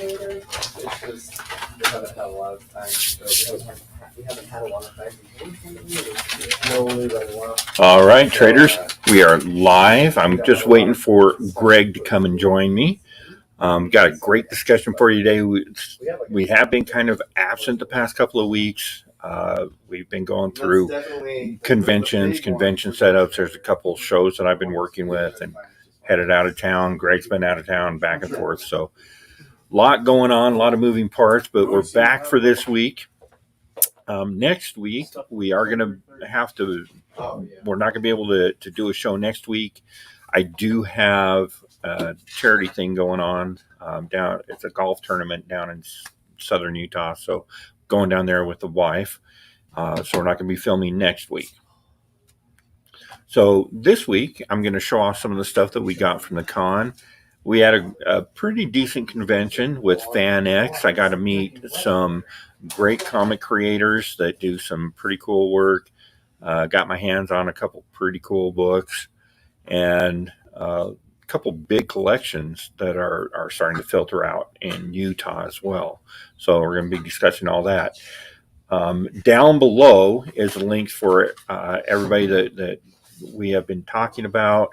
It's just we haven't had a lot of time. So we haven't had a lot of time. No really right now. All right, traders, we are live. I'm just waiting for Greg to come and join me. Got a great discussion for you today. We have been kind of absent the past couple of weeks. We've been going through convention setups. There's a couple of shows that I've been working with and headed out of town. Greg's been out of town, back and forth. So a lot going on, a lot of moving parts, but we're back for this week. Next week, we are going to have to, we're not going to be able to do a show next week. I do have a charity thing going on down. It's a golf tournament down in southern Utah. So going down there with the wife. So we're not going to be filming next week. So this week, I'm going to show off some of the stuff that we got from the con. We had a pretty decent convention with FanX. I got to meet some great comic creators that do some pretty cool work. Got my hands on a couple pretty cool books and a couple big collections that are starting to filter out in Utah as well. So we're going to be discussing all that. Down below is a link for everybody that we have been talking about,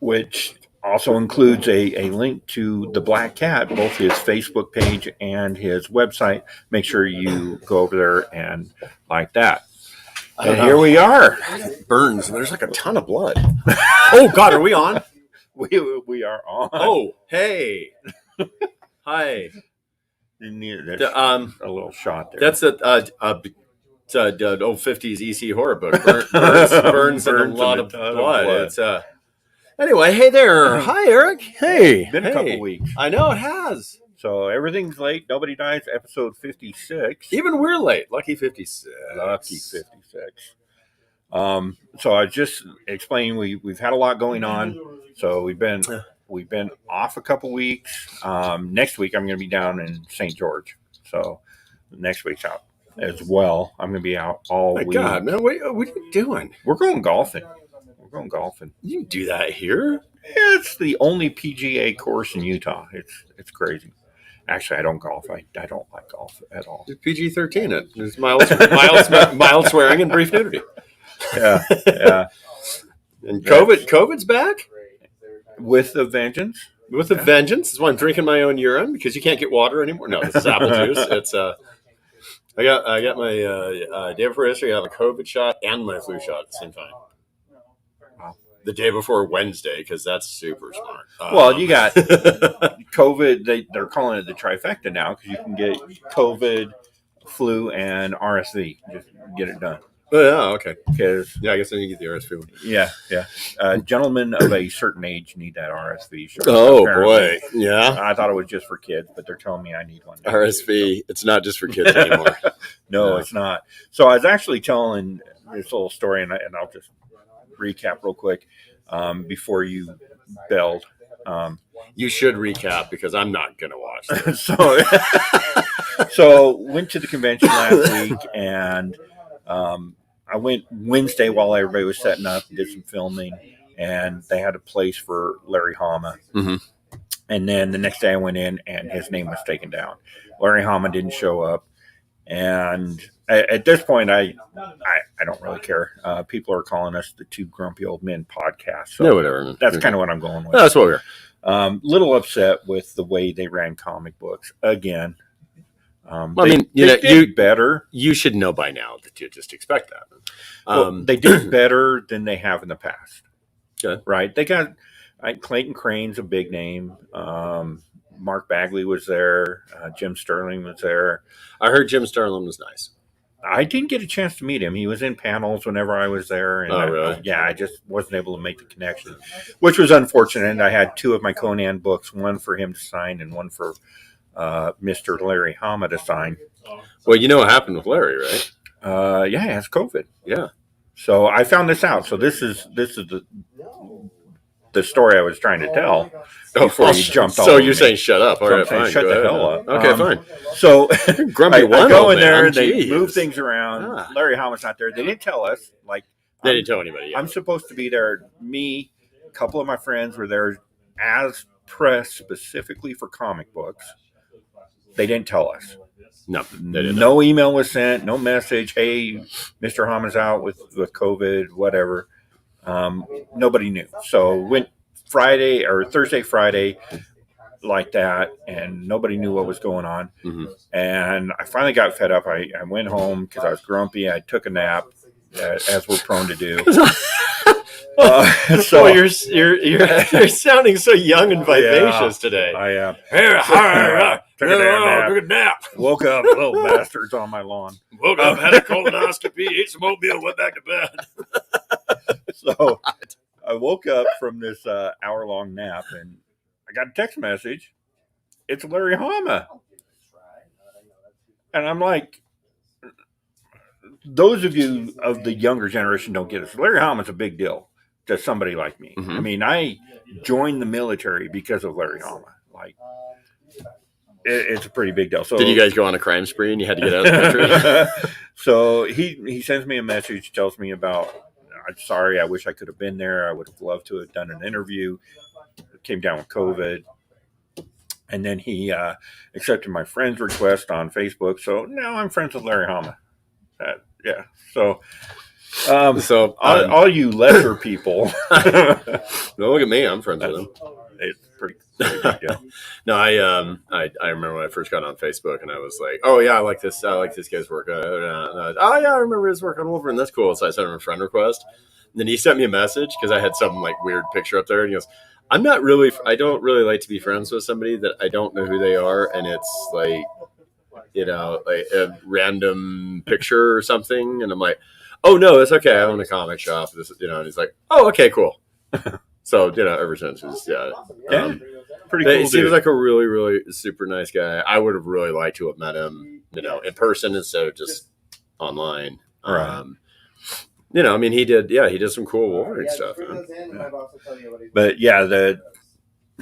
which also includes a link to the Black Cat, both his Facebook page and his website. Make sure you go over there and like that. And here we are. Burns, and there's like a ton of blood. Oh, God, are we on? We are on. Oh, hey. Hi. You needed a little shot there. That's an old 50s EC horror book. Burns and a lot of blood. It's anyway, hey there. Hi, Eric. Hey. Been a couple weeks. I know it has. So everything's late. Nobody dies. Episode 56. Even we're late. Lucky 56. Lucky 56. So I just explained we've had a lot going on. So we've been off a couple weeks. Next week I'm going to be down in St. George. So next week's out as well. I'm going to be out all week. God, man, what are you doing? We're going golfing. You can do that here? It's the only PGA course in Utah. It's crazy. Actually, I don't golf. I don't like golf at all. It's PG-13. It's mild swearing and brief nudity. Yeah. And COVID's back with a vengeance. With a vengeance. That's why I'm drinking my own urine, because you can't get water anymore. No, this is apple juice. It's I got my day before yesterday. I have a COVID shot and my flu shot at the same time. The day before Wednesday, because that's super smart. Well, you got COVID. They're calling it the trifecta now, because you can get COVID, flu, and RSV. Just get it done. Oh, yeah, okay. Because I guess I need to get the RSV one. Yeah. Gentlemen of a certain age need that RSV shot. Oh, boy. Yeah. I thought it was just for kids, but they're telling me I need one. RSV, it's not just for kids anymore. No, it's not. So I was actually telling this little story, and I'll just recap real quick before you belled. You should recap, because I'm not going to watch this. So went to the convention last week, and I went Wednesday while everybody was setting up, did some filming, and they had a place for Larry Hama. Mm-hmm. And then the next day I went in, and his name was taken down. Larry Hama didn't show up. And at this point, I don't really care. People are calling us the Two Grumpy Old Men podcast. So yeah, whatever. That's kind of what I'm going with. No, that's what we're. Little upset with the way they ran comic books again. They did better. You should know by now that you just expect that. They did better than they have in the past. Okay. Right? They got Clayton Crane's a big name. Mark Bagley was there. Jim Sterling was there. I heard Jim Sterling was nice. I didn't get a chance to meet him. He was in panels whenever I was there. And really? I just wasn't able to make the connection, which was unfortunate. I had two of my Conan books, one for him to sign and one for Mr. Larry Hama to sign. Well, you know what happened with Larry, right? He has COVID. Yeah. So I found this out. So this is the story I was trying to tell before you jumped off. So you're saying shut up. All right, fine. Shut the hell up. Okay, fine. So Grumpy I one go old in there, man. they Jeez. move things around. Larry Hama's not there. They didn't tell us. They didn't tell anybody. Yeah. I'm supposed to be there. Me, a couple of my friends were there as press specifically for comic books. They didn't tell us. No, they didn't. No email was sent. No message. Hey, Mr. Hama's out with COVID, whatever. Nobody knew. So went Friday or Thursday, Friday, like that, and nobody knew what was going on. Mm-hmm. And I finally got fed up. I went home because I was grumpy. I took a nap, as we're prone to do. So you're sounding so young and vivacious today. I am. Took a nap. Woke up, little bastards on my lawn. Woke up, had a colonoscopy, ate some oatmeal, went back to bed. So I woke up from this hour-long nap, and I got a text message. It's Larry Hama. And I'm like, those of you of the younger generation don't get it. Larry Hama's a big deal to somebody like me. Mm-hmm. I mean, I joined the military because of Larry Hama. Like, it's a pretty big deal. So, did you guys go on a crime spree and you had to get out of the country? So he sends me a message, tells me about, I'm sorry, I wish I could have been there. I would have loved to have done an interview. It came down with COVID. And then he accepted my friend's request on Facebook. So now I'm friends with Larry Hama. Yeah. So, all you lesser people. Well, look at me. I'm friends with him. It's pretty big deal. No, I remember when I first got on Facebook and I was like, oh yeah, I like this guy's work. Oh yeah, I remember his work on Wolverine. That's cool. So I sent him a friend request. And then he sent me a message because I had some like weird picture up there, and he goes, I don't really like to be friends with somebody that I don't know who they are, and it's like, you know, like a random picture or something. And I'm like, oh no, it's okay. I own a comic shop. This, you know, and he's like, oh, okay, cool. So, you know, ever since it's pretty cool. He seems like a really, really super nice guy. I would have really liked to have met him, you know, in person instead of just online. Right. You know, I mean, he did some cool Wolverine stuff. Yeah. But yeah, the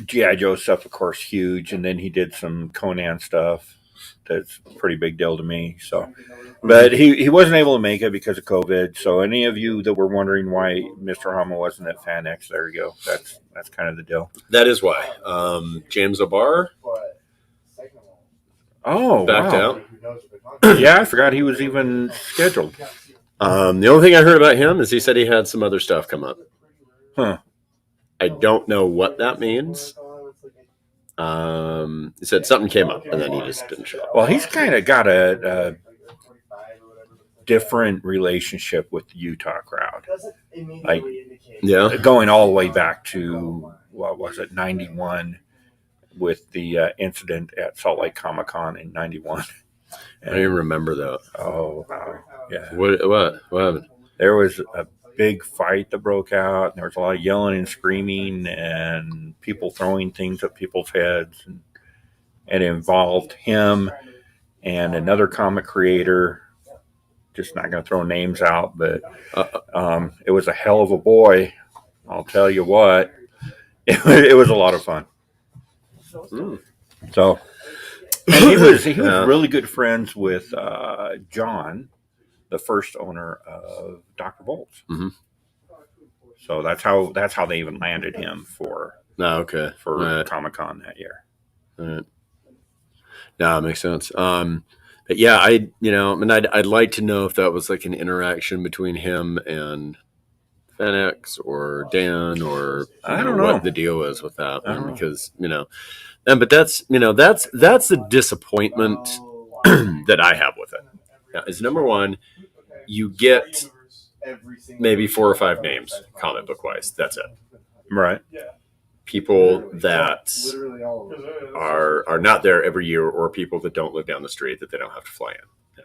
G.I. Joe stuff, of course, huge. And then he did some Conan stuff. That's a pretty big deal to me. So, but he wasn't able to make it because of COVID. So any of you that were wondering why Mr. Hama wasn't at FanX, there you go. That's kind of the deal. That is why. James O'Barr. Oh, backed wow. out. Yeah, I forgot he was even scheduled. The only thing I heard about him is he said he had some other stuff come up. Huh. I don't know what that means. He said something came up, and then he just didn't show up. Well, he's kind of got a different relationship with the Utah crowd. Like, Yeah. going all the way back to, what was it, 91, with the incident at Salt Lake Comic-Con in 91. I don't even remember that. Oh, wow. Yeah. What happened? There was a big fight that broke out, and there was a lot of yelling and screaming and people throwing things at people's heads. And it involved him and another comic creator. Just not going to throw names out, but it was a hell of a boy. I'll tell you what. It was a lot of fun. So, and he was really good friends with John, the first owner of Dr. Bolt's. Mm-hmm. So that's how they even landed him for Comic-Con that year. Right. No, it makes sense. But yeah, I'd like to know if that was like an interaction between him and FanX or Dan, or I don't know what the deal is with that one, because but that's the disappointment that I have with it. Now, is number one, you get maybe 4 or 5 names comic book wise. That's it. Right. People that are not there every year, or people that don't live down the street that they don't have to fly in.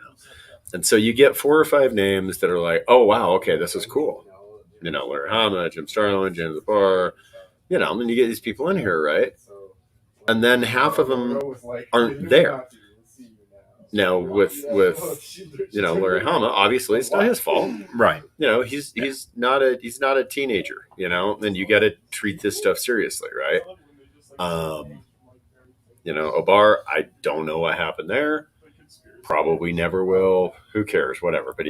And so you get 4 or 5 names that are like, oh wow, okay, this is cool. Larry Hama, Jim Starlin, James O'Barr, and then you get these people in here, right? And then half of them aren't there. Now with Larry Hama, obviously it's not his fault, right? He's not a teenager, and you got to treat this stuff seriously, right? O'Barr, I don't know what happened there. Probably never will. Who cares? Whatever. But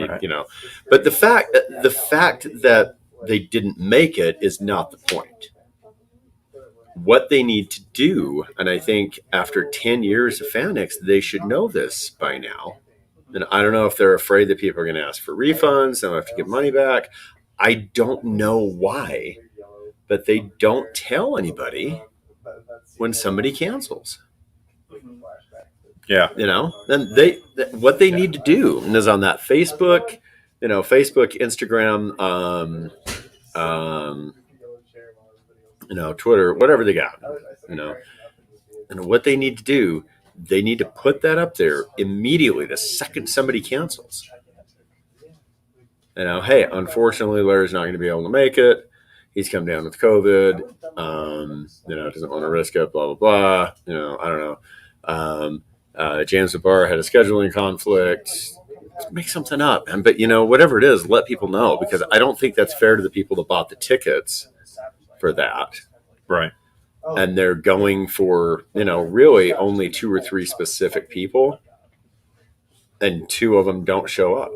but the fact that they didn't make it is not the point. what they need to do, and I think after 10 years of Fanix, they should know this by now. And I don't know if they're afraid that people are going to ask for refunds, they'll have to give money back. I don't know why, but they don't tell anybody when somebody cancels. Yeah. Then what they need to do is on that Facebook, Facebook, Instagram, Twitter, whatever they got, and what they need to do, they need to put that up there immediately the second somebody cancels. Hey, unfortunately, Larry's not going to be able to make it. He's come down with COVID. Doesn't want to risk it. Blah blah blah. I don't know. James the bar had a scheduling conflict. Make something up, man. But whatever it is, let people know, because I don't think that's fair to the people that bought the tickets for that. Right. And they're going for really only 2 or 3 specific people, and 2 of them don't show up.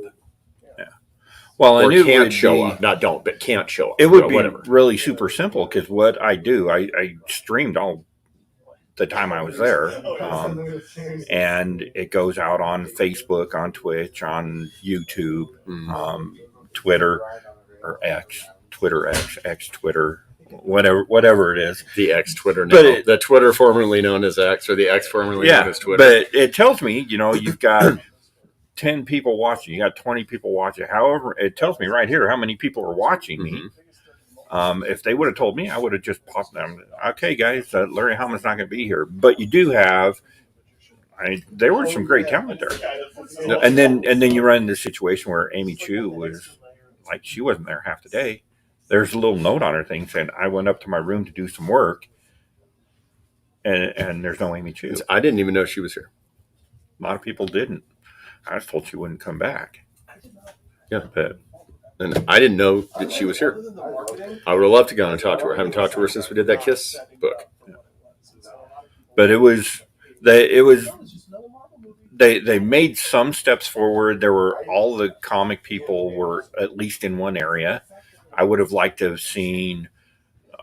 Well, or and can't show up. Not don't, but can't show up. It would be whatever. Really super simple, because what I do, I streamed all the time I was there, and it goes out on Facebook, on Twitch, on YouTube, Twitter, or X, Twitter, Twitter, whatever it is. The X Twitter now. The Twitter formerly known as X, or the X formerly known as Twitter. But it tells me, you've got 10 people watching, you got 20 people watching. However, it tells me right here how many people are watching me. If they would have told me, I would have just popped them. Okay, guys, Larry Hellman's not going to be here. But you do have, there were some great talent there. And then you run into the situation where Amy Chu was like, she wasn't there half the day. There's a little note on her thing saying, I went up to my room to do some work, and there's no Amy Chu. I didn't even know she was here. A lot of people didn't. I was told she wouldn't come back. Yeah. And I didn't know that she was here. I would have loved to go and talk to her. I haven't talked to her since we did that Kiss book. But they made some steps forward. There were, all the comic people were at least in one area. I would have liked to have seen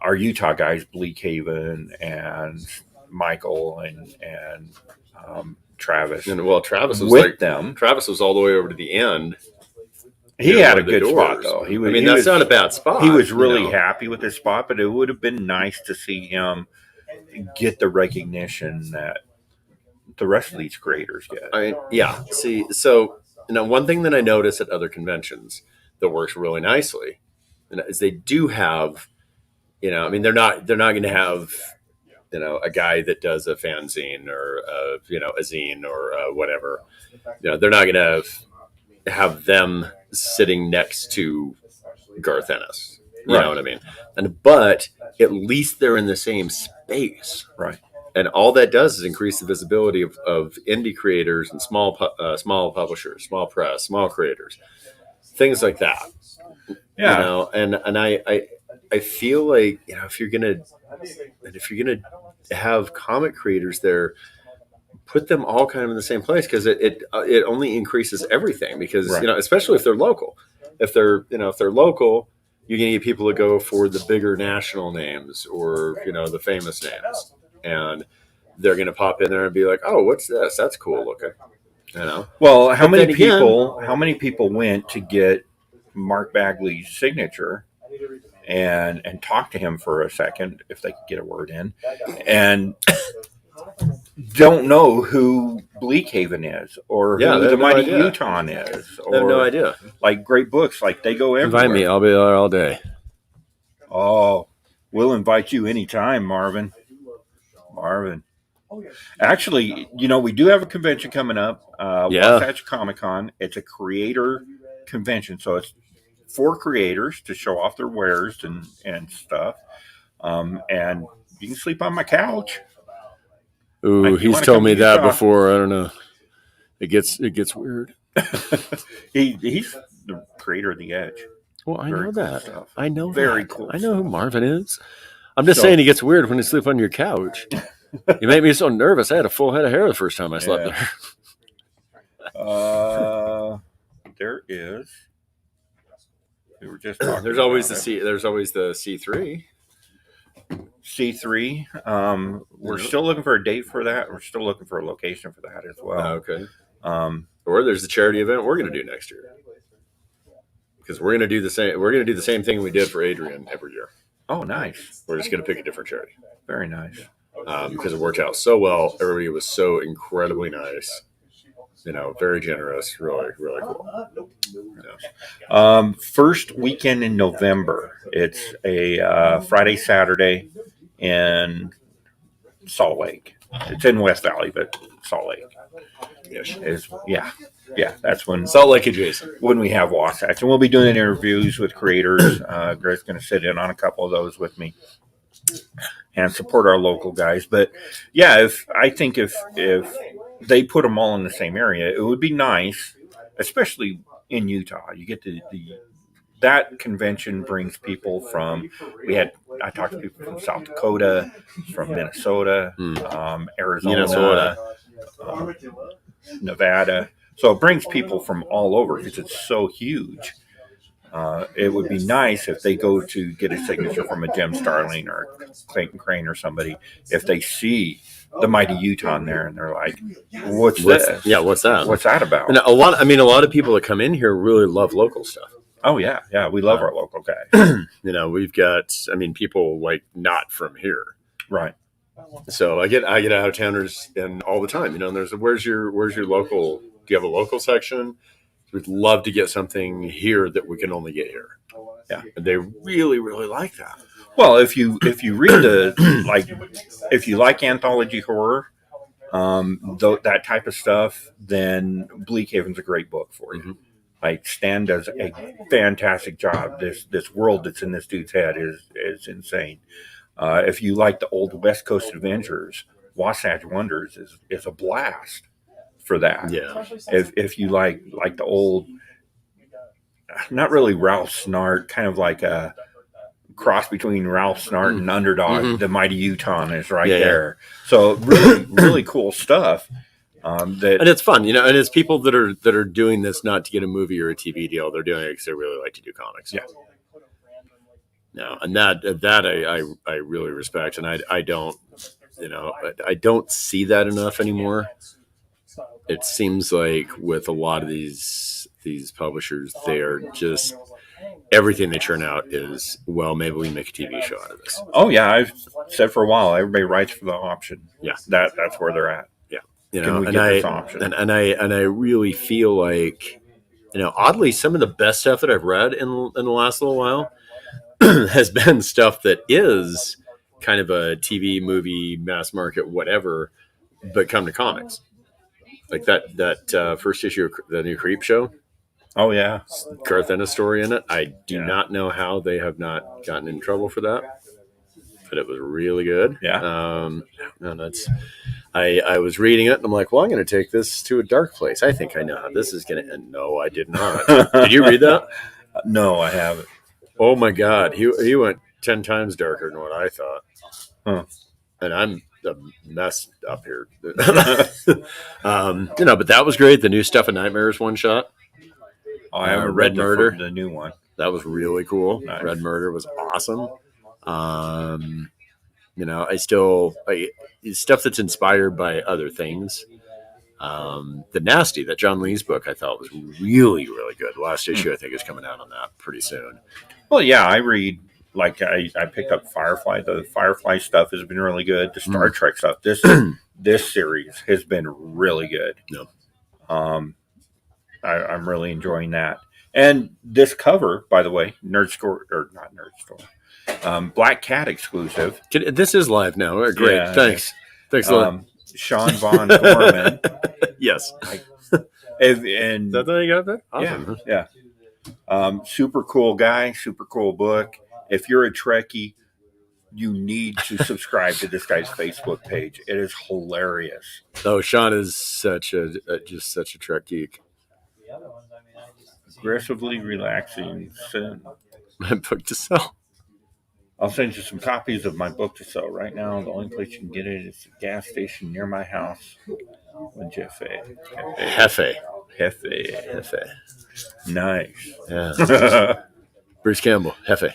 our Utah guys, Bleak Haven and Michael and Travis. And Travis was with them. Travis was all the way over to the end. He had a good spot, though. That's not a bad spot. He was really happy with his spot, but it would have been nice to see him get the recognition that the rest of these creators get. See, so one thing that I notice at other conventions that works really nicely is they do have, they're not going to have, a guy that does a fanzine or a zine or whatever. They're not going to have them sitting next to Garth Ennis. You know what I mean? But at least they're in the same space. Right. And all that does is increase the visibility of indie creators and small publishers, small press, small creators, things like that. Yeah. And I feel like, if you're gonna have comic creators there, put them all kind of in the same place, because it only increases everything, because especially if they're local. If they're local, you're going to get people to go for the bigger national names or the famous names, and they're going to pop in there and be like, oh, what's this? That's cool looking. Well, how many people went to get Mark Bagley's signature and talk to him for a second, if they could get a word in, and don't know who Bleak Haven is, or who the Mighty Utah is, or I have no idea. Like great books, like they go everywhere. Invite me, I'll be there all day. Oh, we'll invite you anytime, Marvin. Actually, we do have a convention coming up. Wasatch Comic Con. It's a creator convention, so it's for creators to show off their wares and stuff. And you can sleep on my couch. Ooh, he's told me that before. I don't know. It gets weird. He's the creator of The Edge. Well, I know that. Stuff. I know very that. cool. I know who Marvin is. I'm just saying he gets weird when you sleep on your couch. You make me so nervous. I had a full head of hair the first time I slept there. There is. We were just talking. There's always the C3. C3. We're still looking for a date for that. We're still looking for a location for that as well. Okay. Um, Or there's the charity event we're going to do next year, because we're going to do the same. We're going to do the same thing we did for Adrian every year. oh, nice. We're just going to pick a different charity Very nice. because it worked out so well. Everybody was so incredibly nice. Very generous. Really, really cool. First weekend in November. It's a Friday, Saturday in Salt Lake. It's in West Valley, but Salt Lake. Yeah. That's when Salt Lake adjacent. When we have Wasatch, and we'll be doing interviews with creators. Greg's going to sit in on a couple of those with me and support our local guys. But yeah, if they put them all in the same area, it would be nice, especially in Utah. You get that convention brings people from. I talked to people from South Dakota, from Minnesota, Arizona, Nevada. So it brings people from all over because it's so huge. It would be nice if they go to get a signature from a Jim Starling or Clayton Crane or somebody, if they see the Mighty Utah in there and they're like, what's this? Yeah, what's that? What's that about? And a lot of people that come in here really love local stuff. Oh, yeah. We love our local guys. We've got, people like not from here. Right. So I get out of towners and all the time, and there's where's your local? Do you have a local section? We'd love to get something here that we can only get here. Yeah, and they really, really like that. Well, if you read if you like anthology horror, that type of stuff, then Bleak Haven's a great book for you. Mm-hmm. Like Stan does a fantastic job. This world that's in this dude's head is insane. If you like the old West Coast Adventures, Wasatch Wonders is a blast for that. Yeah. If you like the old, not really Ralph Snart, kind of like a cross between Ralph Snart and Underdog, the Mighty Utah is right there. So really, really cool stuff. And it's fun, and it's people that are doing this not to get a movie or a TV deal. They're doing it because they really like to do comics. Yeah. No, and that I really respect, and I don't, I don't see that enough anymore. It seems like with a lot of these publishers, they are just everything they churn out is, well, maybe we make a TV show out of this. Oh yeah, I've said for a while, everybody writes for the option. Yeah, that's where they're at. Yeah, Can we get this option? And I really feel like, oddly, some of the best stuff that I've read in the last little while has been stuff that is kind of a TV, movie, mass market, whatever, but come to comics. Like that first issue of the new Creep Show. Oh, yeah. Garth Ennis story in it. I do not know how they have not gotten in trouble for that, but it was really good. Yeah. I was reading it, and I'm like, well, I'm going to take this to a dark place. I think I know how this is going to end. No, I did not. Did you read that? No, I haven't. Oh, my God. He went 10 times darker than what I thought. Huh. And I'm a mess up here. But that was great. The new Stuff of Nightmares one shot. Oh, I haven't Red Murder. The new one. That was really cool. Nice. Red Murder was awesome. Stuff that's inspired by other things. The Nasty, that John Lee's book, I thought was really, really good. The last issue, I think, is coming out on that pretty soon. Well, yeah, I read, I picked up Firefly. The Firefly stuff has been really good. The Star Trek stuff. This series has been really good. Yeah. I'm really enjoying that. And this cover, by the way, Black Cat exclusive. This is live now. Great. Yeah, Thanks. Thanks a lot. Sean Von Gorman. Yes. And is that how you got that? Awesome. Yeah. Super cool guy, super cool book. If you're a Trekkie, you need to subscribe to this guy's Facebook page. It is hilarious. Oh, Sean is such a Trek geek. Aggressively relaxing sin. My book to sell. I'll send you some copies of my book to sell right now. The only place you can get it is a gas station near my house. Hefe. Nice. Yeah. Bruce Campbell. Hefe.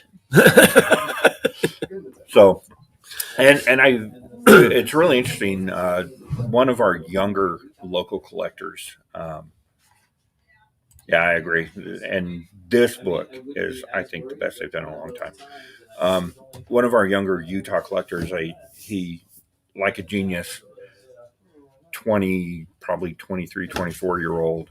So and it's really interesting. One of our younger local collectors. Yeah, I agree. And this book is, I think, the best they've done in a long time. One of our younger Utah collectors, he, like a genius, 20, probably 23, 24-year old,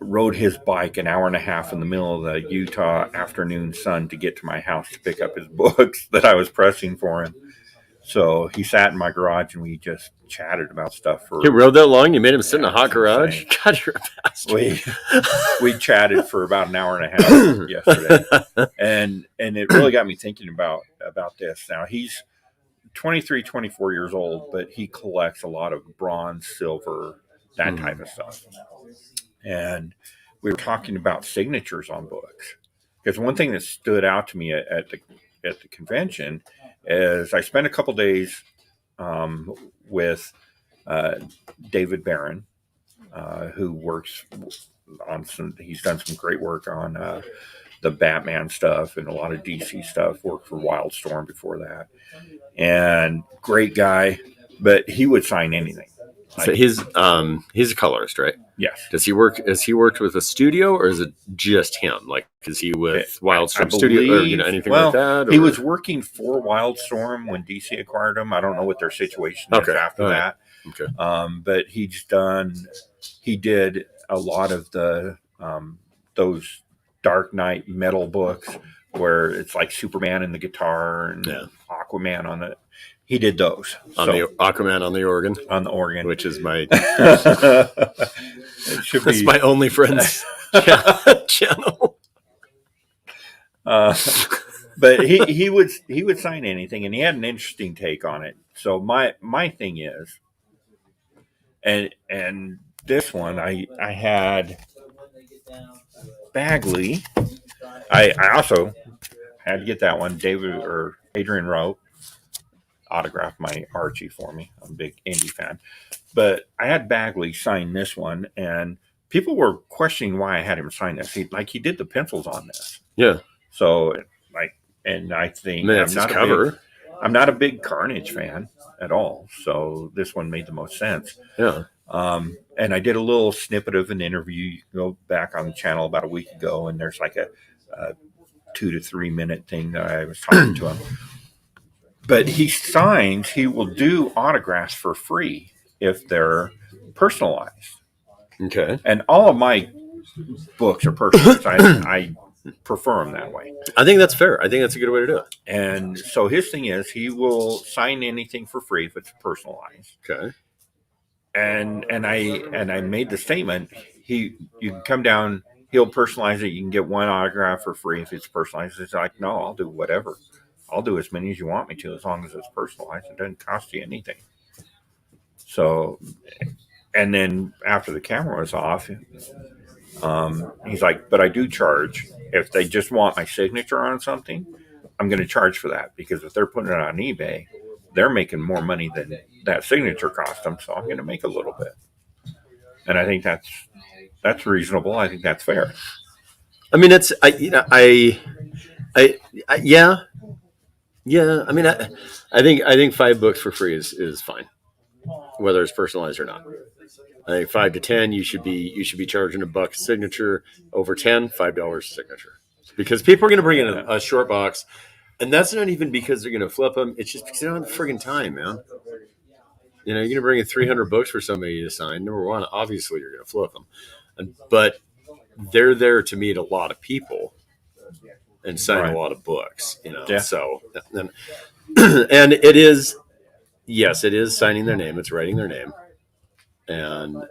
rode his bike an hour and a half in the middle of the Utah afternoon sun to get to my house to pick up his books that I was pressing for him. So he sat in my garage and we just chatted about stuff for. He rode that long? You made him sit in a hot garage? God, you're a bastard. We chatted for about an hour and a half yesterday, and it really got me thinking about this. Now he's 23, 24 years old, but he collects a lot of bronze, silver, that type of stuff. And we were talking about signatures on books, because one thing that stood out to me at the convention is I spent a couple days with David Barron, who works on he's done some great work on the Batman stuff and a lot of DC stuff. Worked for Wildstorm before that, and great guy, but he would sign anything. So he's a colorist, right? Yes. Does he work? Has he worked with a studio, or is it just him? Like, is he with Wildstorm Studio, or anything like that? Or? He was working for Wildstorm when DC acquired him. I don't know what their situation is after that. Okay. But he did a lot of the those Dark Knight metal books where it's like Superman and the guitar and Aquaman on it. He did those. The Aquaman on the organ. On the organ. Which is my... That's my only friend's channel. But he would sign anything, and he had an interesting take on it. So my thing is, and this one I had Bagley. I also had to get that one. Adrian wrote, autographed my Archie for me. I'm a big Indy fan. But I had Bagley sign this one, and people were questioning why I had him sign this. He did the pencils on this. Yeah. So, and I think I'm not a big Carnage fan at all. So this one made the most sense. Yeah. And I did a little snippet of an interview. You can go back on the channel about a week ago, and there's like a 2 to 3 minute thing that I was talking to him. But he will do autographs for free if they're personalized. Okay. And all of my books are personalized. I prefer them that way. I think that's fair. I think that's a good way to do it. And so his thing is he will sign anything for free if it's personalized. Okay. And I made the statement, you can come down, he'll personalize it. You can get one autograph for free if it's personalized. It's like, no, I'll do whatever. I'll do as many as you want me to, as long as it's personalized. It doesn't cost you anything. So, and then after the camera was off, he's like, but I do charge. If they just want my signature on something, I'm going to charge for that, because if they're putting it on eBay, they're making more money than that signature cost them. So I'm going to make a little bit. And I think that's reasonable. I think that's fair. I mean, yeah. I mean, I think 5 books for free is fine, whether it's personalized or not. I think 5 to 10, you should be charging $1 a signature. Over 10, $5 a signature, because people are going to bring in a short box, and that's not even because they're going to flip them. It's just because they don't have the friggin' time, man. You're going to bring in 300 books for somebody to sign. Number one, obviously you're going to flip them, but they're there to meet a lot of people and sign a lot of books, Yeah. So, and it is signing their name. It's writing their name, and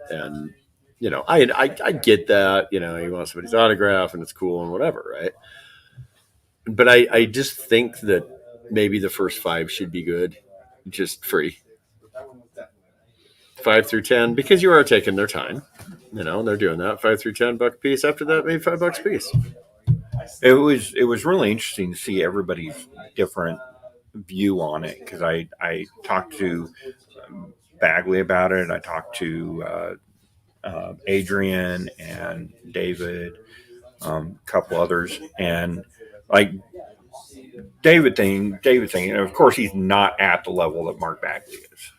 I get that. You want somebody's autograph, and it's cool and whatever, right? But I just think that maybe the first 5 should be good, just free. 5 through 10, because you are taking their time. They're doing that. 5 through 10 buck a piece. After that, maybe $5 a piece. It was really interesting to see everybody's different view on it, because I talked to Bagley about it, and I talked to Adrian and David, a couple others, and like David thing, and of course, he's not at the level that Mark Bagley is.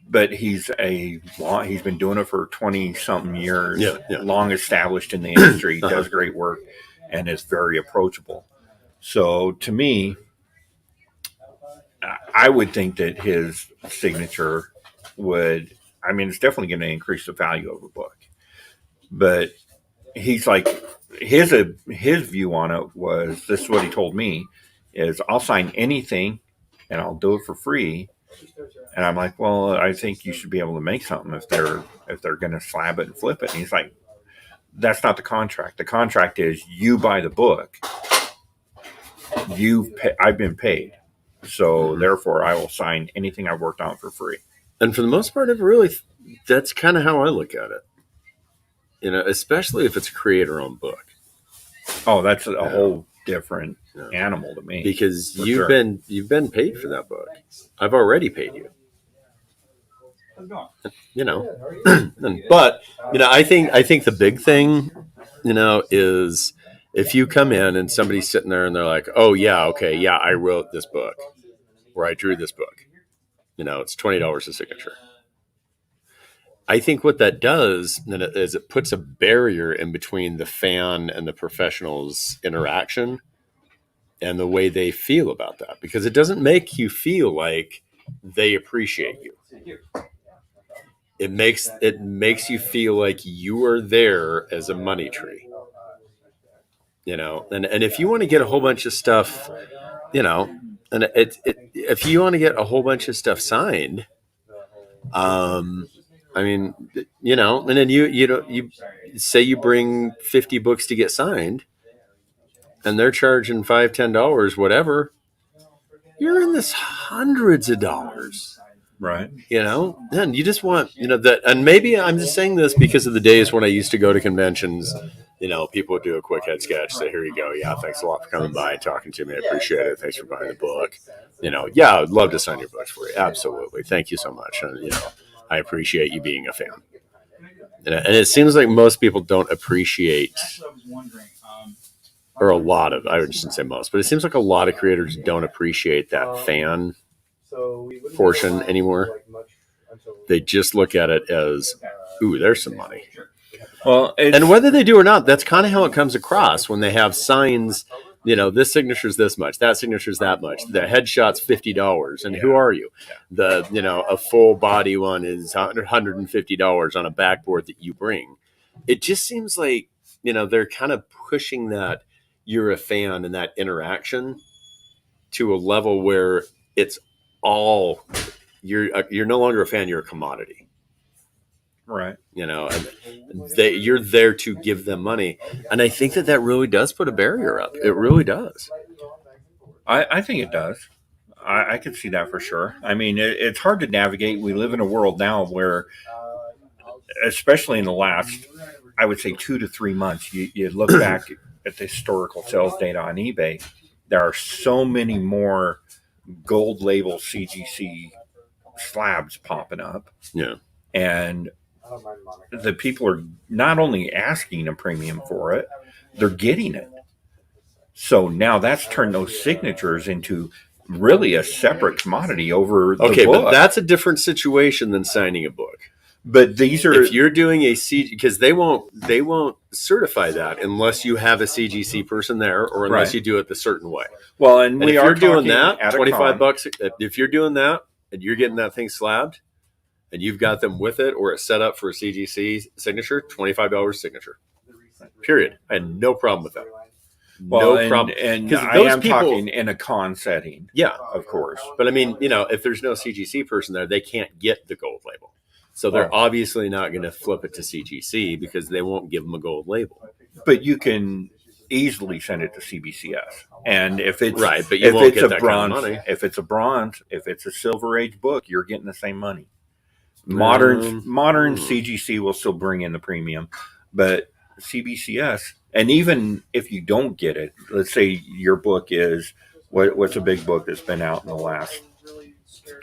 But he's been doing it for 20 something years, long established in the industry, does great work, and is very approachable. So to me, I would think that his signature it's definitely going to increase the value of a book. But he's like, his view on it was, this is what he told me, is I'll sign anything and I'll do it for free. And I'm like, well, I think you should be able to make something if they're going to slab it and flip it. And he's like, that's not the contract. The contract is you buy the book. I've been paid. So therefore I will sign anything I've worked on for free. And for the most part, that's kind of how I look at it. Especially if it's a creator-owned book. Oh, that's a whole different animal to me. Because you've been paid for that book. I've already paid you. But I think the big thing, is if you come in and somebody's sitting there and they're like, oh yeah, okay, yeah, I wrote this book or I drew this book, it's $20 a signature. I think what that does is it puts a barrier in between the fan and the professional's interaction and the way they feel about that, because it doesn't make you feel like they appreciate you. It makes you feel like you are there as a money tree, and if you want to get a whole bunch of stuff, and if you want to get a whole bunch of stuff signed, and then you say you bring 50 books to get signed and they're charging $5-10, whatever, you're in this hundreds of dollars. Right. And you just want, that, and maybe I'm just saying this because of the days when I used to go to conventions, people would do a quick head sketch, say, here you go. Yeah. Thanks a lot for coming by and talking to me. I appreciate it. Thanks for buying the book. Yeah, I'd love to sign your books for you. Absolutely. Thank you so much. And, I appreciate you being a fan. And it seems like most people don't appreciate, or I shouldn't say most, but it seems like a lot of creators don't appreciate that fan portion anymore. They just look at it as, ooh, there's some money. Well, and whether they do or not, that's kind of how it comes across when they have signs. This signature's this much, that signature's that much, the headshot's $50, and who are you? A full body one is $150 on a backboard that you bring. It just seems like, they're kind of pushing that you're a fan and that interaction to a level where it's all, you're no longer a fan, you're a commodity. Right. And you're there to give them money. And I think that really does put a barrier up. It really does. I think it does. I can see that for sure. I mean, it's hard to navigate. We live in a world now where, especially in the last, I would say 2 to 3 months, you look back at the historical sales data on eBay, there are so many more gold label CGC slabs popping up. Yeah. And the people are not only asking a premium for it, they're getting it. So now that's turned those signatures into really a separate commodity over the book. But that's a different situation than signing a book. But these are, if you're doing a CG, because they won't certify that unless you have a CGC person there, or unless you do it the certain way. Well, and if you're doing that, $25. If you're doing that and you're getting that thing slabbed, and you've got them with it or it's set up for a CGC signature, $25 signature. Period. I had no problem with that. No problem. And I am talking in a con setting. Yeah, of course. But I mean, if there's no CGC person there, they can't get the gold label. So they're obviously not going to flip it to CGC because they won't give them a gold label. But you can easily send it to CBCS. And if it's right, but you won't get that bronze, kind of money. If it's a bronze, if it's a Silver Age book, you're getting the same money. Modern CGC will still bring in the premium, but CBCS, and even if you don't get it, let's say your book is what's a big book that's been out in the last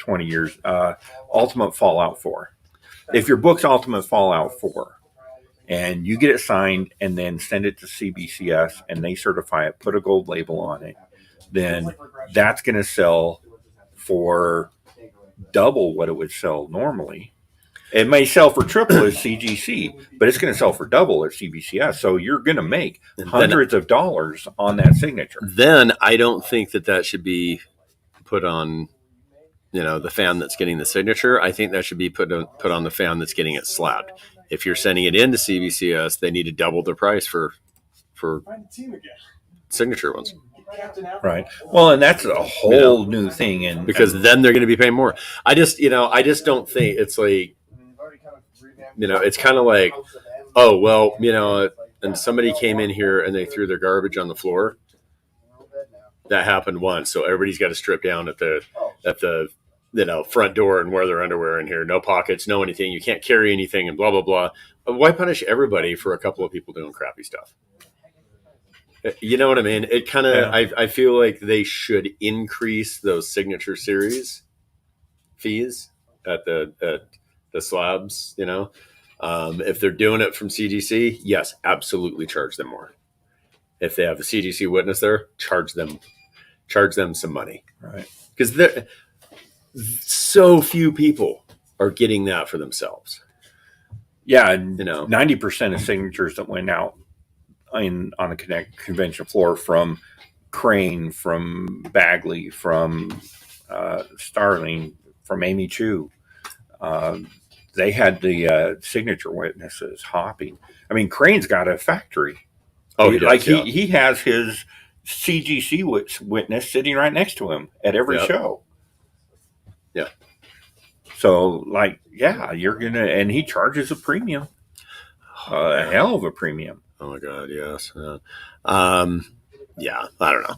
20 years, Ultimate Fallout 4. If your book's Ultimate Fallout 4 and you get it signed and then send it to CBCS and they certify it, put a gold label on it, then that's going to sell for double what it would sell normally. It may sell for triple at CGC, but it's going to sell for double at CBCS. So you're going to make hundreds of dollars on that signature. Then I don't think that should be put on, the fan that's getting the signature. I think that should be put on the fan that's getting it slabbed. If you're sending it into CBCS, they need to double the price for signature ones. Right. Well, and that's a whole new thing, and because then they're going to be paying more. I just don't think it's like, it's kind of like, oh, well, and somebody came in here and they threw their garbage on the floor. That happened once. So everybody's got to strip down at the front door and wear their underwear in here. No pockets, no anything. You can't carry anything and blah, blah, blah. Why punish everybody for a couple of people doing crappy stuff? You know what I mean? It kind of, I feel like they should increase those signature series fees at the slabs, if they're doing it from CGC, yes, absolutely charge them more. If they have a CGC witness there, charge them some money. Right. Because so few people are getting that for themselves. Yeah. 90% of signatures that went out on the convention floor from Crane, from Bagley, from Starling, from Amy Chu, they had the signature witnesses hopping. I mean, Crane's got a factory. Oh, he has his CGC witness sitting right next to him at every show. Yeah. So, you're gonna, and he charges a premium, a hell of a premium. Oh my God, yes. Yeah, I don't know.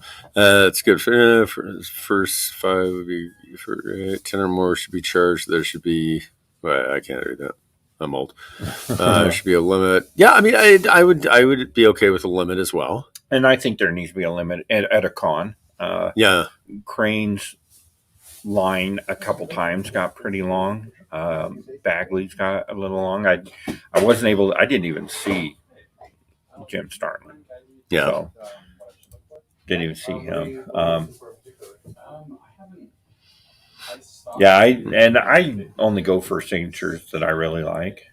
It's good for first 5 would be for 10 or more should be charged. There should be. Well, I can't read that. I'm old. There should be a limit. Yeah, I mean, I would be okay with a limit as well. And I think there needs to be a limit at a con. Crane's line a couple times got pretty long. Bagley's got a little long. I didn't even see Jim Starling. Yeah. So, didn't even see him. I only go for signatures that I really like.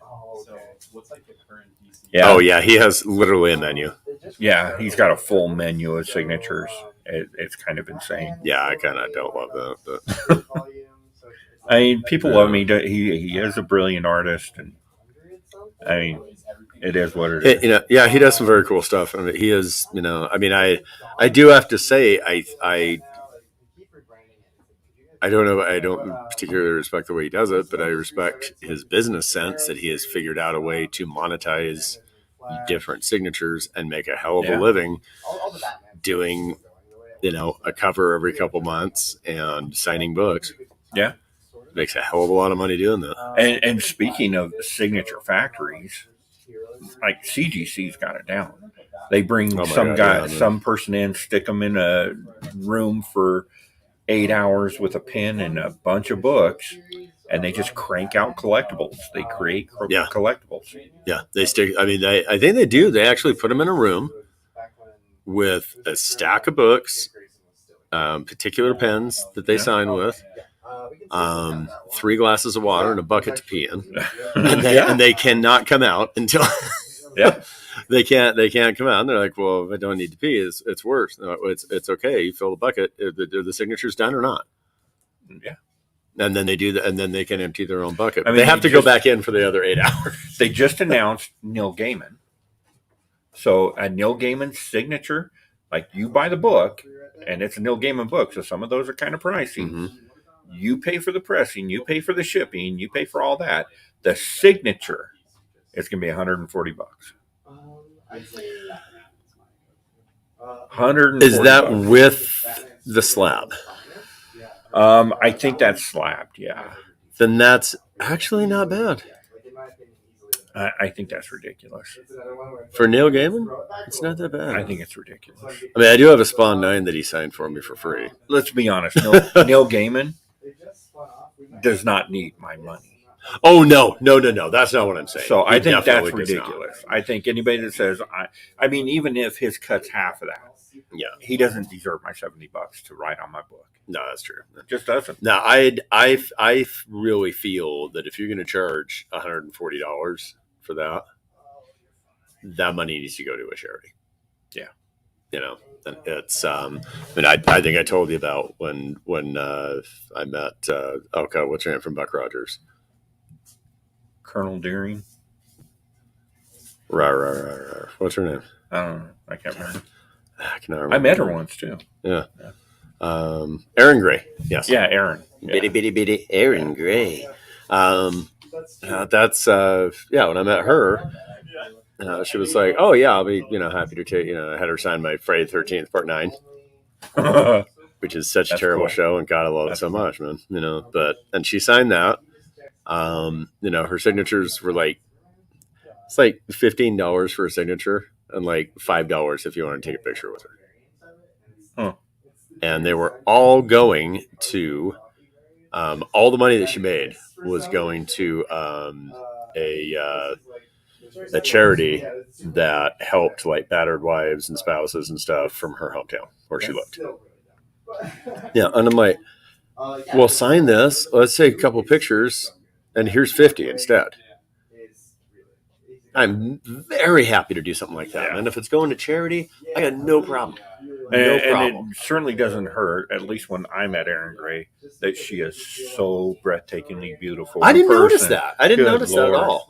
Yeah. Oh yeah, he has literally a menu. Yeah, he's got a full menu of signatures. It's kind of insane. Yeah, I kind of don't love that. But I mean, people love him. He is a brilliant artist, and I mean, it is what it is. He does some very cool stuff. I mean, he is. I do have to say, I don't know. I don't particularly respect the way he does it, but I respect his business sense that he has figured out a way to monetize different signatures and make a hell of a living doing, a cover every couple months and signing books. Yeah. Makes a hell of a lot of money doing that. And speaking of signature factories, like CGC's got it down. They bring some person in, stick them in a room for 8 hours with a pen and a bunch of books, and they just crank out collectibles. They create collectibles. Yeah, they stick. I mean, I think they do. They actually put them in a room with a stack of books, particular pens that they sign with, 3 glasses of water and a bucket to pee in, and they cannot come out until. They can't come out. And they're like, well, if I don't need to pee, it's worse. No, it's okay. You fill the bucket. Are the signatures done or not? Yeah. And then they do that, and then they can empty their own bucket. They have to go back in for the other 8 hours. They just announced Neil Gaiman. So a Neil Gaiman signature, like you buy the book, and it's a Neil Gaiman book, so some of those are kind of pricey. Mm-hmm. You pay for the pressing, you pay for the shipping, you pay for all that. The signature, it's going to be $140. $140. Is that with the slab? I think that's slabbed. Yeah. Then that's actually not bad. I think that's ridiculous. For Neil Gaiman, it's not that bad. I think it's ridiculous. I mean, I do have a Spawn 9 that he signed for me for free. Let's be honest. Neil Gaiman does not need my money. Oh no. That's not what I'm saying. So I He think that's definitely does not. ridiculous. I think anybody that says I mean, even if his cut's half of that, Yeah, he doesn't deserve my $70 to write on my book. no, that's true. Just doesn't. Now, I really feel that if you're going to charge $140 for that, that money needs to go to a charity. Yeah. You know, and it's I mean, I think I told you about when I met God, what's her name from Buck Rogers? Colonel Deering. Rar. What's her name? I don't know. I can't remember. I cannot remember. I met her once too. Yeah. Erin Gray. Yes. Yeah, Aaron. Yeah. Bitty Erin Gray. That's when I met her, she was like, "Oh yeah, I'll be happy to take I had her sign my Friday the 13th Part 9, which is such a terrible show, and God, I love it so much, man. And she signed that. Her signatures were it's like $15 for a signature, and like $5 if you want to take a picture with her. Huh. And they were all going to all the money that she made was going to a charity that helped like battered wives and spouses and stuff from her hometown where she lived. Yeah, and I'm like, well, sign this. Let's take a couple pictures, and here's $50 instead. I'm very happy to do something like that, and if it's going to charity, I got no problem. And it certainly doesn't hurt, at least when I met Erin Gray, that she is so breathtakingly beautiful. I didn't notice that. I didn't notice that at all.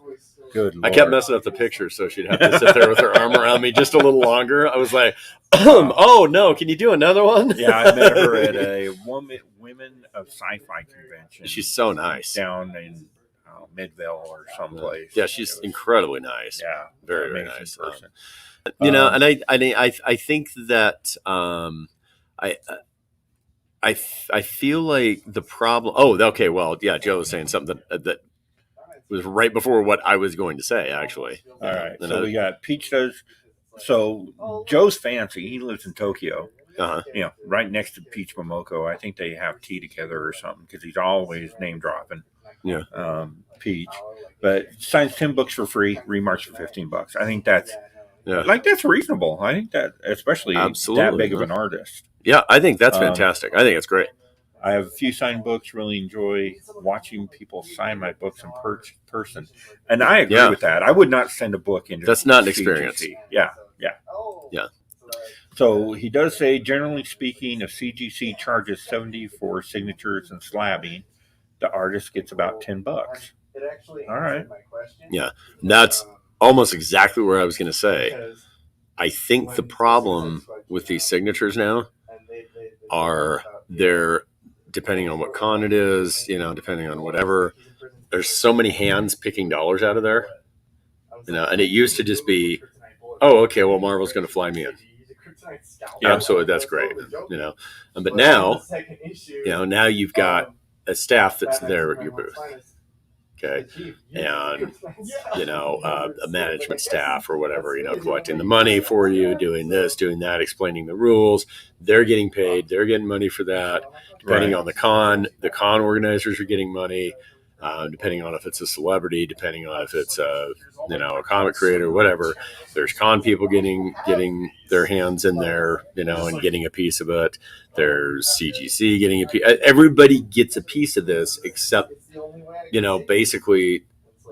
Good Lord. I kept messing up the picture, so she'd have to sit there with her arm around me just a little longer. I was like, oh, no, can you do another one? Yeah, I met her at a Women of Sci-Fi convention. She's so nice. Down in Midvale or someplace. Yeah, she's incredibly nice. Yeah, very, very nice person. And I think that I feel like the problem. Oh, okay. Well, yeah, Joe was saying something that was right before what I was going to say, actually. All right. So we got Peach does. So Joe's fancy. He lives in Tokyo. Uh-huh. Right next to Peach Momoko. I think they have tea together or something because he's always name dropping. Yeah. Peach, but signs 10 books for free, remarks for $15. I think that's that's reasonable. I think that, especially that big of an artist. Yeah, I think that's fantastic. I think it's great. I have a few signed books. Really enjoy watching people sign my books in person, and I agree with that. I would not send a book into. That's not an experience. Yeah. So he does say, generally speaking, if CGC charges $70 for signatures and slabbing, the artist gets about $10. All right. Yeah, that's almost exactly where I was going to say. I think the problem with these signatures now are they're, depending on what con it is, depending on whatever, there's so many hands picking dollars out of there, and it used to just be, oh, okay, well, Marvel's going to fly me in. Yeah, absolutely, that's great, but now, now you've got a staff that's there at your booth, okay, and a management staff or whatever, collecting the money for you, doing this, doing that, explaining the rules. They're getting paid. They're getting money for that. Depending on the con organizers are getting money. Depending on if it's a celebrity, depending on if it's a comic creator, whatever. There's con people getting their hands in there, and getting a piece of it. There's CGC getting a piece. Everybody gets a piece of this except, basically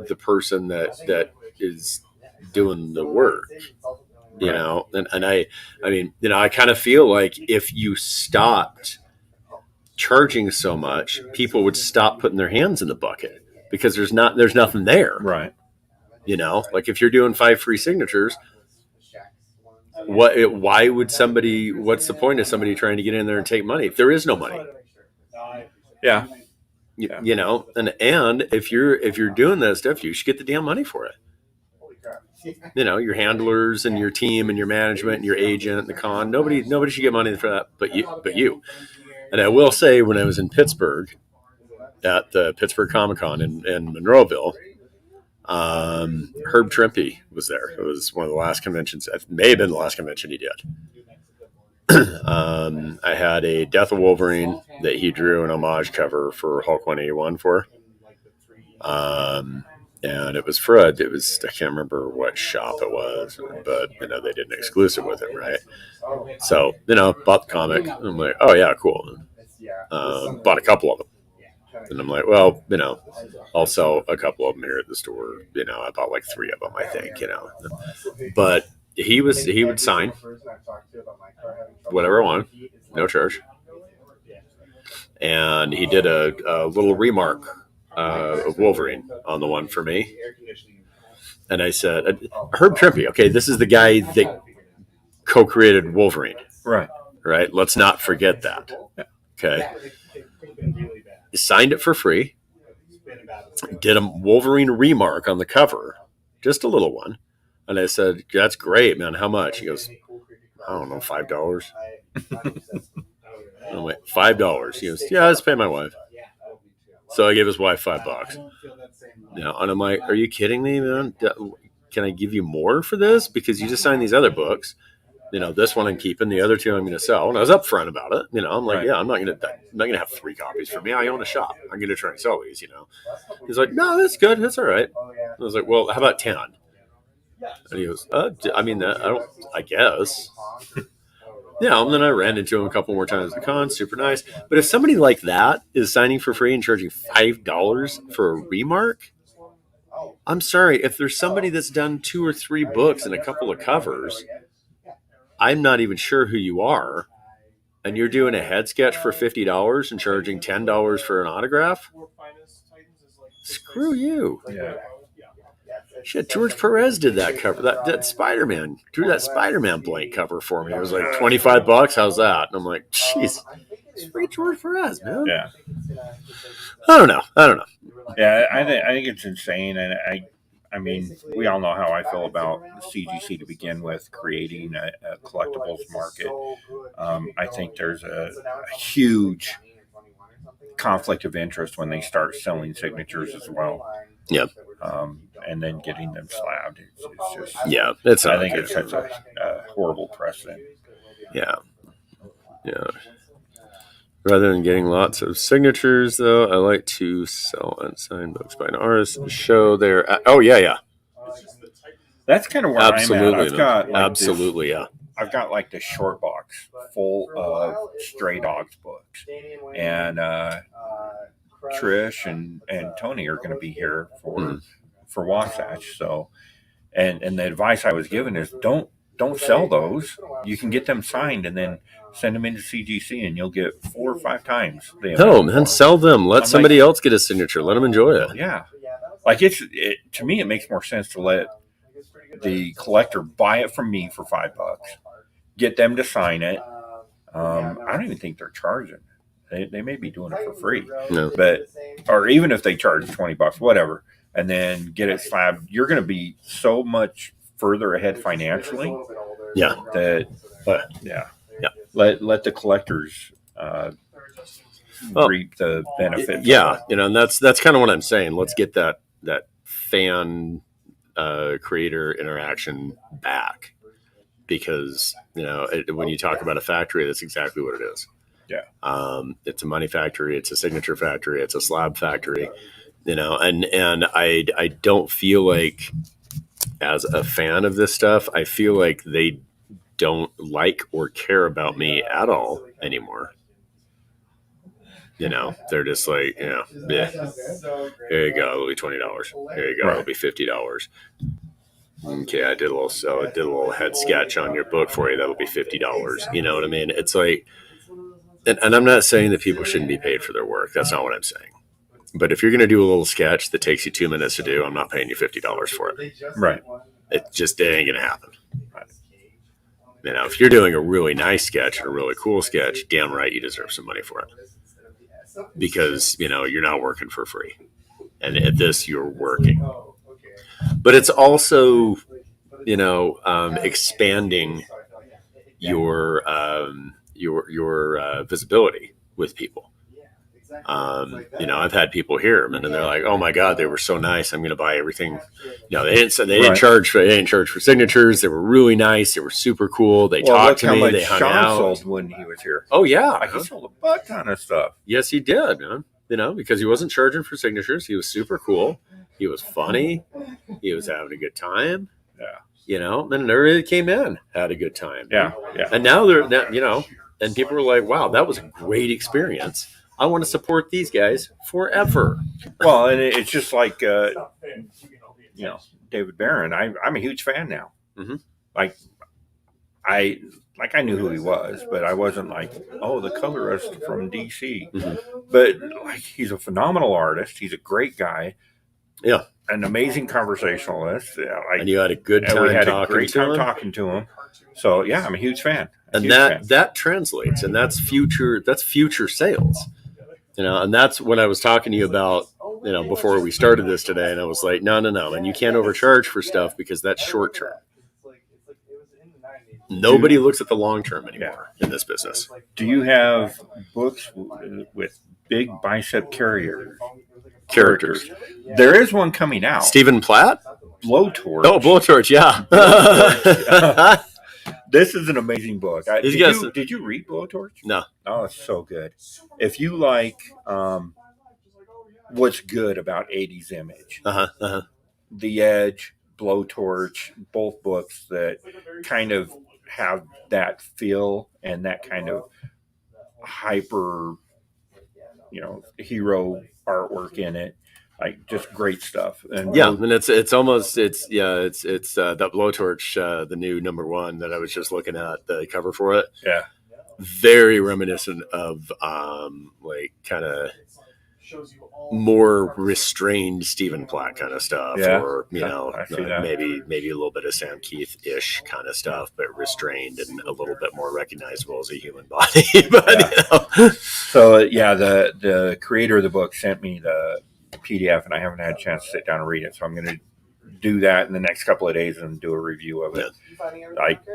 the person that is doing the work. And I mean, I kind of feel like if you stopped charging so much, people would stop putting their hands in the bucket because there's nothing there. Right. Like if you're doing 5 free signatures, why would somebody, what's the point of somebody trying to get in there and take money if there is no money? Yeah. And if you're doing that stuff, you should get the damn money for it. Your handlers and your team and your management and your agent and the con, nobody should get money for that but you. And I will say, when I was in Pittsburgh at the Pittsburgh Comic-Con in Monroeville, Herb Trimpe was there. It was one of the last conventions. It may have been the last convention he did. I had a Death of Wolverine that he drew an homage cover for Hulk 181 for. and it was Fred. I can't remember what shop it was, but they did an exclusive with him, right? So bought the comic. I'm like, oh yeah, cool. Bought a couple of them, and I'm like, well, I'll sell a couple of them here at the store. I bought like 3 of them, I think. But he would sign whatever I wanted, no charge, and he did a little remark of Wolverine on the one for me. And I said, Herb Trimpe, okay, this is the guy that co-created Wolverine. Right. Right? Let's not forget that. Okay. He signed it for free. Did a Wolverine remark on the cover, just a little one. And I said, that's great, man. How much? He goes, I don't know, $5. I'm like, $5. He goes, yeah, let's pay my wife. So I gave his wife $5. And I'm like, are you kidding me, man? Can I give you more for this? Because you just signed these other books. This one I'm keeping, the other 2 I'm going to sell. And I was upfront about it. I'm like, yeah, I'm not going to have 3 copies for me. I own a shop. I'm going to try and sell these. He's like, no, that's good. That's all right. I was like, well, how about 10? And he goes, I guess. Yeah, and then I ran into him a couple more times at the con. Super nice. But if somebody like that is signing for free and charging $5 for a remark, I'm sorry. If there's somebody that's done 2 or 3 books and a couple of covers, I'm not even sure who you are, and you're doing a head sketch for $50 and charging $10 for an autograph? Screw you. Yeah. Shit, George Perez did that cover. That Spider-Man drew that Spider-Man blank cover for me. It was like $25. How's that? And I'm like, jeez, it's free George Perez, man. Yeah. I don't know. Yeah, I think it's insane, and I mean, we all know how I feel about the CGC to begin with, creating a collectibles market. I think there's a huge conflict of interest when they start selling signatures as well. Yep. And then getting them slabbed. It's just, it's. I think it's such a horrible precedent. Yeah. Rather than getting lots of signatures, though, I like to sell unsigned books by an artist and show their. That's kind of where absolutely, I'm at. I've got like absolutely, this, I've got like the short box full of Stray Dogs books, and Trish and Tony are going to be here for Wasatch. So, and the advice I was given is don't sell those. You can get them signed and then send them into CGC, and you'll get 4 or 5 times. No, man, sell them. Let somebody else get a signature. Let them enjoy it. Yeah, like to me, it makes more sense to let the collector buy it from me for $5, get them to sign it. I don't even think they're charging. They may be doing it for free, or even if they charge $20, whatever, and then get it slabbed. You're going to be so much further ahead financially. Yeah. Let the collectors reap the benefit. Yeah, and that's kind of what I'm saying. Let's get that fan creator interaction back, because when you talk about a factory, that's exactly what it is. Yeah. It's a money factory, it's a signature factory, it's a slab factory, and I don't feel like, as a fan of this stuff, I feel like they don't like or care about me at all anymore. They're just like, here you go, it'll be $20. Here you go, it'll be $50. Okay, I did a little head sketch on your book for you. That'll be $50. You know what I mean? It's like, and I'm not saying that people shouldn't be paid for their work. That's not what I'm saying. But if you're going to do a little sketch that takes you 2 minutes to do, I'm not paying you $50 for it. Right. It ain't going to happen. If you're doing a really nice sketch and a really cool sketch, damn right you deserve some money for it. Because, you're not working for free. And at this, you're working. But it's also, expanding your visibility with people. I've had people hear them and they're like, "Oh my God, they were so nice. I'm going to buy everything." They didn't charge for signatures. They were really nice. They were super cool. They talked to me. They hung out. Sold when he was here. Oh yeah, he sold a butt ton of stuff. Yes, he did, man. Because he wasn't charging for signatures. He was super cool. He was funny. He was having a good time. Yeah. Then everybody that came in had a good time. Yeah. And now they're, and people were like, wow, that was a great experience. I want to support these guys forever. Well, and it's just like, David Barron. I'm a huge fan now. Mm-hmm. I knew who he was, but I wasn't like, oh, the colorist from DC. Mm-hmm. But he's a phenomenal artist. He's a great guy. Yeah. An amazing conversationalist. And you had a good time we had talking a great to time him. talking to him. So yeah, I'm a huge fan. That translates, and that's future sales. And that's what I was talking to you about, before we started this today. And I was like, no, and you can't overcharge for stuff because that's short term. Nobody looks at the long term anymore in this business. Do you have books with big bicep characters? There is one coming out. Stephen Platt? Blowtorch. Oh, Blowtorch, yeah. Blowtorch. This is an amazing book. Did you read Blowtorch? No. Oh, it's so good. If you like what's good about 80s image, The Edge, Blowtorch, both books that kind of have that feel and that kind of hyper, hero artwork in it. Like just great stuff. And and it's that Blowtorch, the new #1 that I was just looking at the cover for it. Yeah. Very reminiscent of kind of more restrained Stephen Platt kind of stuff, or maybe a little bit of Sam Keith-ish kind of stuff, but restrained and a little bit more recognizable as a human body. So the creator of the book sent me the PDF, and I haven't had a chance to sit down and read it, so I'm going to do that in the next couple of days and do a review of it.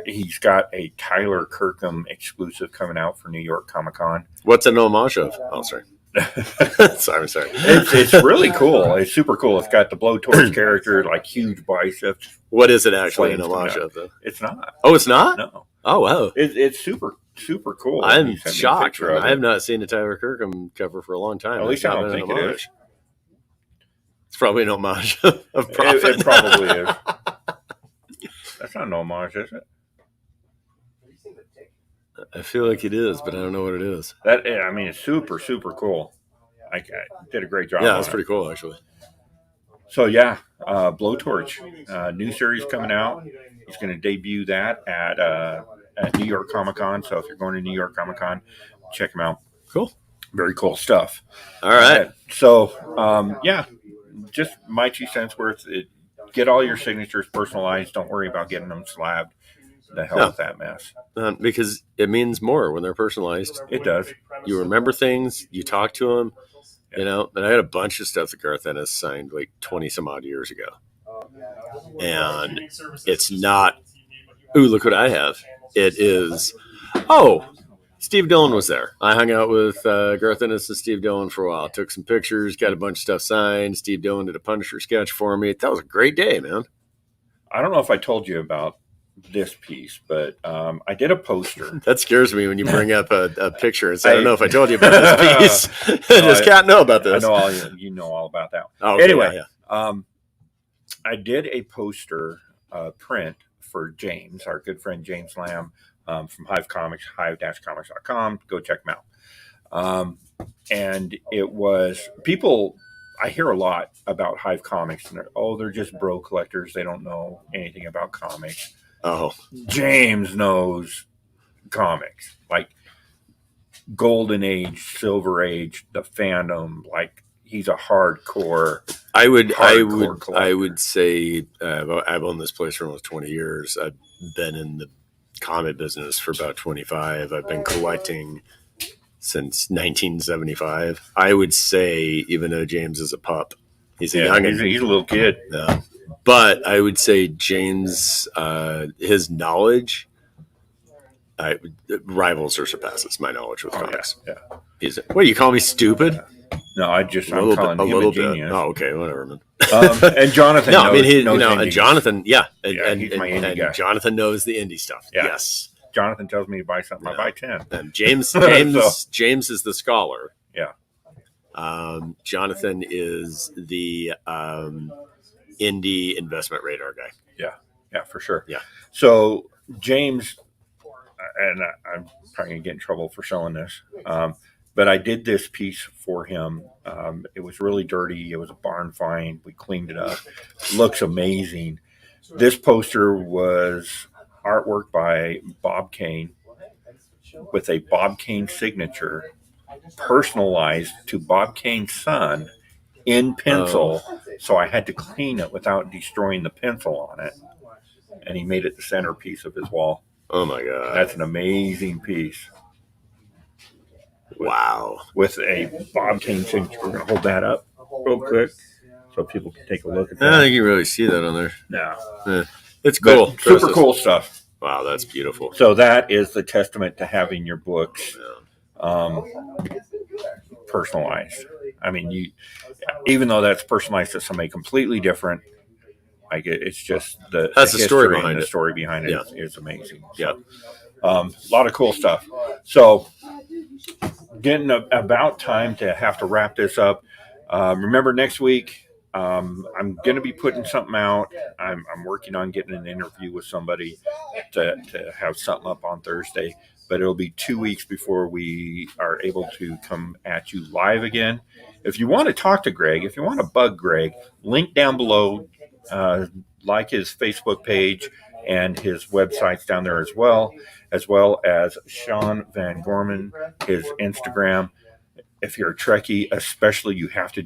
He's got a Tyler Kirkham exclusive coming out for New York Comic Con. What's an homage of? Oh, sorry. sorry. It's really cool. It's super cool. It's got the Blowtorch character, like huge biceps. What is it actually an homage of, though? It's not. Oh, it's not? No. Oh, wow. It's super cool. I'm shocked. I have not seen a Tyler Kirkham cover for a long time. At least I don't think it is. It's probably an homage of Prophet. It probably is. That's not an homage, is it? I feel like it is, but I don't know what it is. It's super cool. I did a great job. Yeah, that's pretty cool, actually. So Blowtorch, new series coming out. He's going to debut that at New York Comic Con. So if you're going to New York Comic Con, check him out. Cool. Very cool stuff. All right. So just my 2 cents worth. Get all your signatures personalized. Don't worry about getting them slabbed. The hell with that mess. Because it means more when they're personalized. It does. You remember things. You talk to them. And I had a bunch of stuff that Garth Ennis signed like 20 some odd years ago. And it's not, ooh, look what I have. It is, Steve Dillon was there. I hung out with Garth Ennis and Steve Dillon for a while. Took some pictures, got a bunch of stuff signed. Steve Dillon did a Punisher sketch for me. That was a great day, man. I don't know if I told you about this piece, but I did a poster. That scares me when you bring up a picture and say, I don't know if I told you about this piece. Does Kat know about this? I know you know all about that. Oh, okay, anyway, I did a poster print for James, our good friend James Lamb from Hive Comics, hive-comics.com. Go check him out. And it was people. I hear a lot about Hive Comics, and they're just bro collectors. They don't know anything about comics. Oh, James knows comics, like Golden Age, Silver Age, the fandom. Like he's a hardcore. I would collector. say I've owned this place for almost 20 years. I've been in the comic business for about 25. I've been collecting since 1975. I would say, even though James is a pup, he's a youngin'. He's a little kid. But I would say James, his knowledge rivals or surpasses my knowledge with comics. Yeah. What, you call me stupid? No, I'm calling him a genius. Oh, okay, whatever, man. And Jonathan and Jonathan, he's my indie guy. Jonathan knows the indie stuff. Yeah. Yes. Jonathan tells me to buy something, I buy 10. And James is the scholar. Yeah. Jonathan is the indie investment radar guy. Yeah, for sure. Yeah. So James, and I'm probably gonna get in trouble for selling this, but I did this piece for him. It was really dirty. It was a barn find. We cleaned it up. Looks amazing. This poster was artwork by Bob Kane with a Bob Kane signature, personalized to Bob Kane's son in pencil. So I had to clean it without destroying the pencil on it. And he made it the centerpiece of his wall. Oh my God. That's an amazing piece. Wow. With a Bob Kane signature. We're going to hold that up real quick so people can take a look at I don't that. think you really see that on there. No. It's cool. But super cool stuff. Wow, that's beautiful. So that is the testament to having your books personalized. I mean, even though that's personalized to somebody completely different, like it's just that's the story behind the it. story behind it Yeah. is amazing. Yeah. A lot of cool stuff. So getting about time to have to wrap this up. Remember next week, I'm going to be putting something out. I'm working on getting an interview with somebody to have something up on Thursday, but it'll be 2 weeks before we are able to come at you live again. If you want to talk to Greg, if you want to bug Greg, link down below, like his Facebook page and his website's down there as well as Sean Van Gorman, his Instagram. If you're a Trekkie, especially, you have to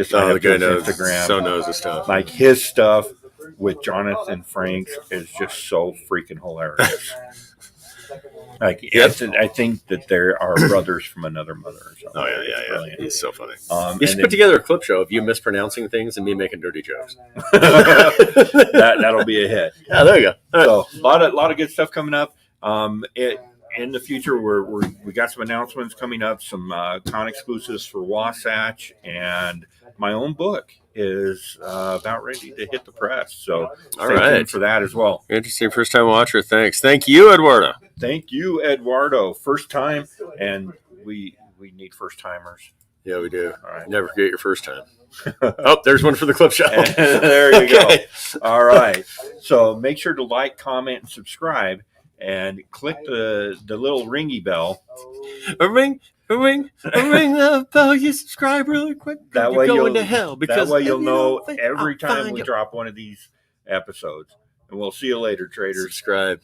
sign up to his Instagram. So knows his stuff. Like his stuff with Jonathan Franks is just so freaking hilarious. Like, yes, I think that there are brothers from anher mother. Or something. Oh yeah. Brilliant. He's so funny. You should put together a clip show of you mispronouncing things and me making dirty jokes. That'll be a hit. Yeah, there you go. So a lot of good stuff coming up. In the future, we got some announcements coming up, some con exclusives for Wasatch, and my own book is about ready to hit the press. So stay tuned for that as well. Interesting first time watcher. Thanks. Thank you, Eduardo. Thank you, Eduardo. First time, and we need first timers. Yeah, we do. All right. Never forget your first time. Oh, there's one for the clip show. There you go. All right. So make sure to like, comment, and subscribe. And click the little ringy bell. Ring the bell. You subscribe really quick. That way you're going to hell. Because that way you'll know every time we drop one of these episodes. And we'll see you later, traders. Subscribe.